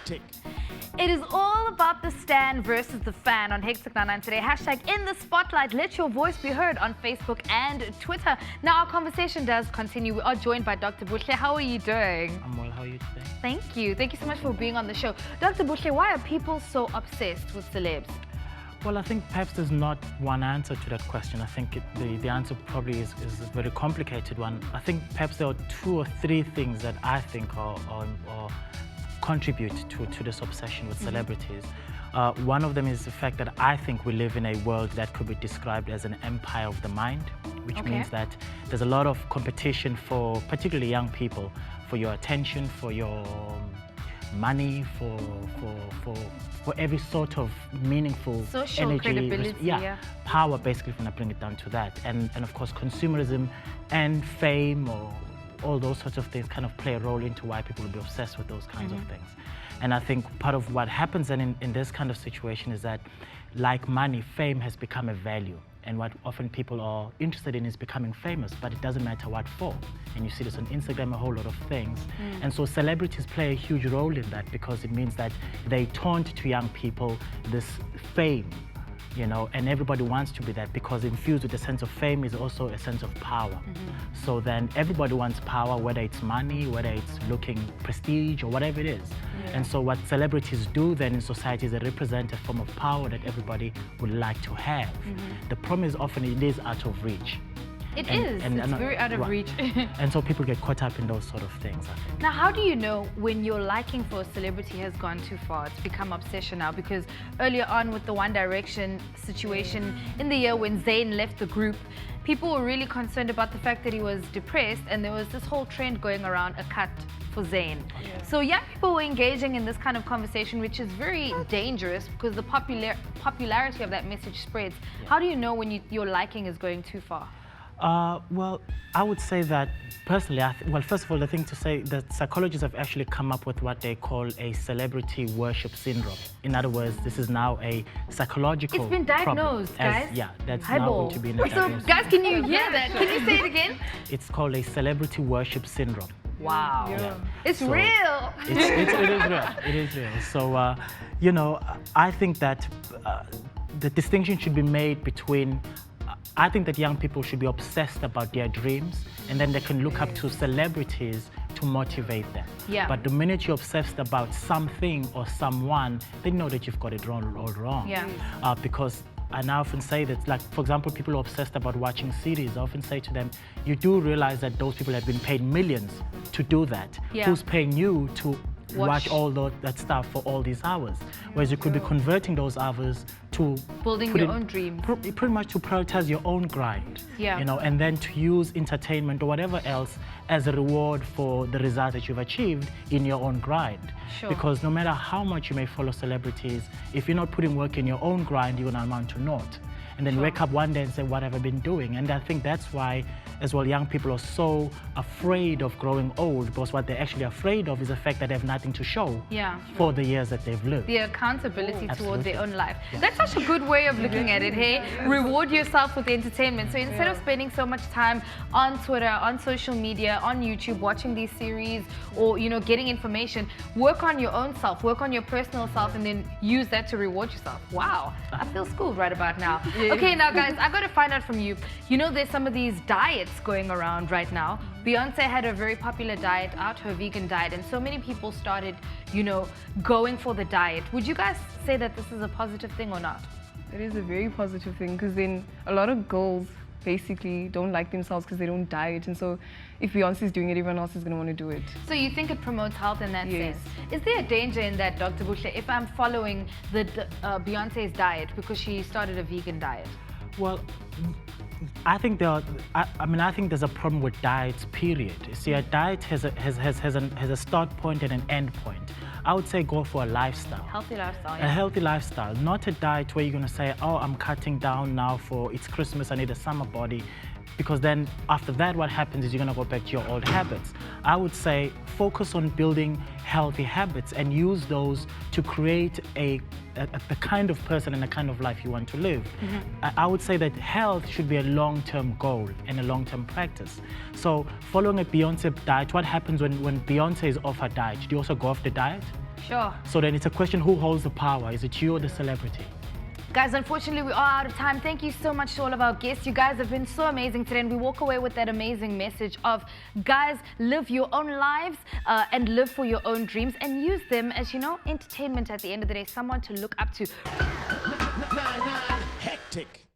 take. It is all about the stan versus the fan on HN9 today. Hashtag in the spotlight. Let your voice be heard on Facebook and Twitter. Now, our conversation does continue. We are joined by Dr. Buhle. How are you doing? I'm well. How are you today? Thank you. Thank you so much for being on the show. Dr. Buhle, why are people so obsessed with celebs? Well, I think perhaps there's not one answer to that question. I think the answer probably is a very complicated one. I think perhaps there are 2 or 3 things that I think are contribute to this obsession with celebrities. One of them is the fact that I think we live in a world that could be described as an empire of the mind, which means that there's a lot of competition for particularly young people, for your attention, for your money, for every sort of meaningful social energy, credibility, power, basically, when I bring it down to that. And of course, consumerism and fame, or all those sorts of things kind of play a role into why people will be obsessed with those kinds of things. And I think part of what happens then in this kind of situation is that, like money, fame has become a value. And what often people are interested in is becoming famous, but it doesn't matter what for. And you see this on Instagram, a whole lot of things. And so celebrities play a huge role in that, because it means that they taunt to young people this fame, you know, and everybody wants to be that, because infused with a sense of fame is also a sense of power. So then everybody wants power, whether it's money, whether it's looking prestige, or whatever it is. And so what celebrities do then in society is they represent a form of power that everybody would like to have. The problem is often it is out of reach. It's very out of reach. And so people get caught up in those sort of things, I think. Now, how do you know when your liking for a celebrity has gone too far? It's become obsession now, because earlier on with the One Direction situation, in the year when Zayn left the group, people were really concerned about the fact that he was depressed, and there was this whole trend going around, a cut for Zayn. So young people were engaging in this kind of conversation, which is very dangerous, because the popularity of that message spreads. How do you know when your liking is going too far? Well, I would say that personally, well, first of all, the thing to say that psychologists have actually come up with what they call a celebrity worship syndrome. In other words, this is now a psychological It's been diagnosed, guys. That's now going to be in a So, guys, can you hear that? Can you say it again? It's called a celebrity worship syndrome. Wow. Yeah. It's So, real. It is real. It is real. So, you know, I think that the distinction should be made between I think that young people should be obsessed about their dreams, and then they can look up to celebrities to motivate them. But the minute you're obsessed about something or someone, they know that you've got it all wrong. Because I often say that, like, for example, people are obsessed about watching series. I often say to them, you do realize that those people have been paid millions to do that. Who's paying you to watch all that stuff for all these hours? Whereas you could be converting those hours to building your own dreams. Pretty much to prioritize your own grind. You know, and then to use entertainment or whatever else as a reward for the result that you've achieved in your own grind. Because no matter how much you may follow celebrities, if you're not putting work in your own grind, you're going to amount to naught. And then wake up one day and say, what have I been doing? And I think that's why, as well, young people are so afraid of growing old, because what they're actually afraid of is the fact that they have nothing to show for the years that they've lived. The accountability towards their own life. That's such a good way of looking at it, hey? Reward yourself with entertainment. So instead of spending so much time on Twitter, on social media, on YouTube, watching these series, or, you know, getting information, work on your own self, work on your personal self, and then use that to reward yourself. Wow, I feel schooled right about now. Okay, now guys, I got to find out from you. You know, there's some of these diets going around right now. Beyonce had a very popular diet out, her vegan diet, and so many people started, you know, going for the diet. Would you guys say that this is a positive thing or not? It is a very positive thing, because then a lot of girls basically don't like themselves because they don't diet, and so if Beyonce is doing it, everyone else is going to want to do it. So you think it promotes health in that sense? Is there a danger in that, Dr. Buhle, if I'm following the Beyonce's diet because she started a vegan diet? Well, I think I think there's a problem with diets, period. You see, a diet has a start point and an end point. I would say go for a lifestyle. Healthy lifestyle, A healthy lifestyle, not a diet where you're going to say, oh, I'm cutting down now for it's Christmas, I need a summer body. Because then after that, what happens is you're going to go back to your old habits. I would say focus on building healthy habits and use those to create the kind of person and the kind of life you want to live. I would say that health should be a long-term goal and a long-term practice. So following a Beyonce diet, what happens when Beyonce is off her diet? Do you also go off the diet? Sure. So then it's a question, who holds the power? Is it you or the celebrity? Guys, unfortunately, we are out of time. Thank you so much to all of our guests. You guys have been so amazing today, and we walk away with that amazing message of, guys, live your own lives and live for your own dreams and use them as, you know, entertainment at the end of the day, someone to look up to. Hectic.